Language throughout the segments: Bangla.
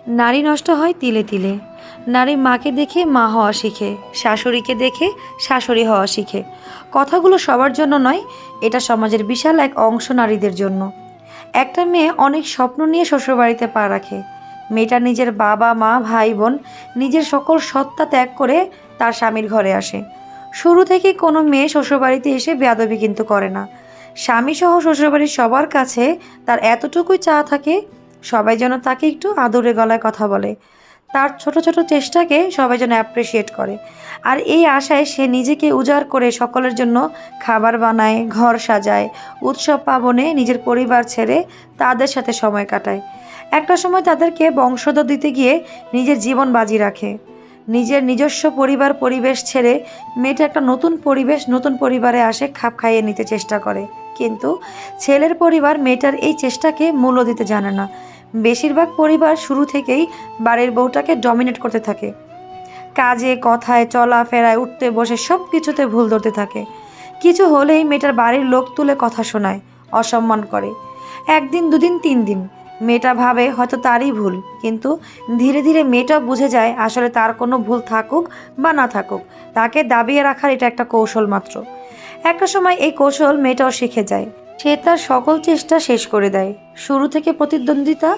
নারী নষ্ট হয় তিলে তিলে। নারী মাকে দেখে মা হওয়া শিখে, শাশুড়িকে দেখে শাশুড়ি হওয়া শিখে। কথাগুলো সবার জন্য নয়, এটা সমাজের বিশাল এক অংশ নারীদের জন্য। একটা মেয়ে অনেক স্বপ্ন নিয়ে শ্বশুরবাড়িতে পা রাখে। মেয়েটা নিজের বাবা মা ভাই বোন নিজের সকল সত্তা ত্যাগ করে তার স্বামীর ঘরে আসে। শুরু থেকে কোনো মেয়ে শ্বশুরবাড়িতে এসে বেয়াদবি কিন্তু করে না। স্বামীসহ শ্বশুরবাড়ির সবার কাছে তার এতটুকুই চা থাকে, সবাই যেন তাকে একটু আদরে গলায় কথা বলে, তার ছোট ছোট চেষ্টাকে সবাই যেন অ্যাপ্রিসিয়েট করে। আর এই আশায় সে নিজেকে উজাড় করে সকলের জন্য খাবার বানায়, ঘর সাজায়, উৎসব পার্বণে নিজের পরিবার ছেড়ে তাদের সাথে সময় কাটায়। একটা সময় তাদেরকে বংশধর দিতে গিয়ে নিজের জীবন বাজি রাখে। নিজের নিজস্ব পরিবার পরিবেশ ছেড়ে মেয়েটা একটা নতুন পরিবেশ নতুন পরিবারে আসে, খাপ খাইয়ে নিতে চেষ্টা করে। কিন্তু ছেলের পরিবার মেয়েটার এই চেষ্টাকে মূল্য দিতে জানে না। বেশিরভাগ পরিবার শুরু থেকেই বাড়ির বউটাকে ডমিনেট করতে থাকে, কাজে কথায় চলাফেরায় উঠতে বসে সব কিছুতে ভুল ধরতে থাকে। কিছু হলেই মেয়েটার বাড়ির লোক তুলে কথা শোনায়, অসম্মান করে। একদিন দুদিন তিন দিন মেয়েটা ভাবে হয়তো তারই ভুল, কিন্তু ধীরে ধীরে মেয়েটা বুঝে যায় আসলে তার কোনো ভুল থাকুক বা না থাকুক, তাকে দাবিয়ে রাখার এটা একটা কৌশল মাত্র। একটা সময় এই কৌশল মেয়েটাও শিখে যায়। সে তার সকল চেষ্টা শেষ করে দেয়। শুরু থেকে প্রতিদ্বন্দ্বিতা,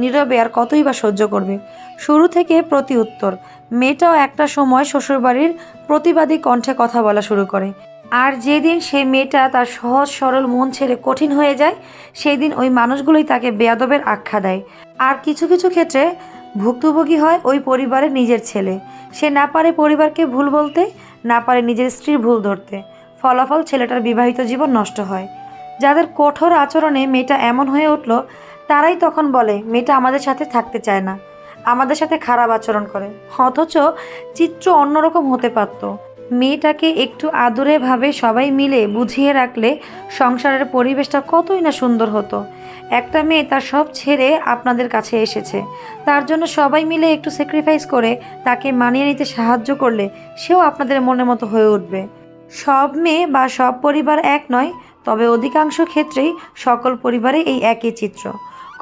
নীরবে আর কতই বা সহ্য করবে। শুরু থেকে প্রতি উত্তর। মেয়েটাও একটা সময় শ্বশুরবাড়ির প্রতিবাদী কণ্ঠে কথা বলা শুরু করে। আর যেদিন সেই মেয়েটা তার সহজ সরল মন ছেড়ে কঠিন হয়ে যায়, সেই দিন ওই মানুষগুলোই তাকে বেয়াদবের আখ্যা দেয়। আর কিছু কিছু ক্ষেত্রে ভুক্তভোগী হয় ওই পরিবারের নিজের ছেলে। সে না পারে পরিবারকে ভুল বলতে, না পারে নিজের স্ত্রীর ভুল ধরতে। ফলাফল ছেলেটার বিবাহিত জীবন নষ্ট হয়। যাদের কঠোর আচরণে মেয়েটা এমন হয়ে উঠল, তারাই তখন বলে মেয়েটা আমাদের সাথে থাকতে চায় না, আমাদের সাথে খারাপ আচরণ করে। অথচ চিত্র অন্যরকম হতে পারত। মেয়েটাকে একটু আদুরে ভাবে সবাই মিলে বুঝিয়ে রাখলে সংসারের পরিবেশটা কতই না সুন্দর হতো। একটা মেয়ে তার সব ছেড়ে আপনাদের কাছে এসেছে, তার জন্য সবাই মিলে একটু স্যাক্রিফাইস করে তাকে মানিয়ে নিতে সাহায্য করলে সেও আপনাদের মনের মতো হয়ে উঠবে। সব মেয়ে বা সব পরিবার এক নয়, তবে অধিকাংশ ক্ষেত্রেই সকল পরিবারে এই একই চিত্র।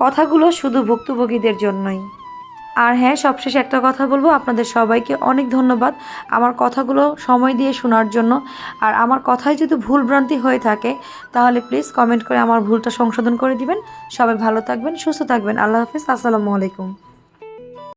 কথাগুলো শুধু ভুক্তভোগীদের জন্যই। আর হ্যাঁ, সবশেষে একটা কথা বলবো, আপনাদের সবাইকে অনেক ধন্যবাদ আমার কথাগুলো সময় দিয়ে শোনার জন্য। আর আমার কথায় যদি ভুলভ্রান্তি হয়ে থাকে তাহলে প্লিজ কমেন্ট করে আমার ভুলটা সংশোধন করে দিবেন। সবাই ভালো থাকবেন, সুস্থ থাকবেন। আল্লাহ হাফিজ, আসসালামু আলাইকুম।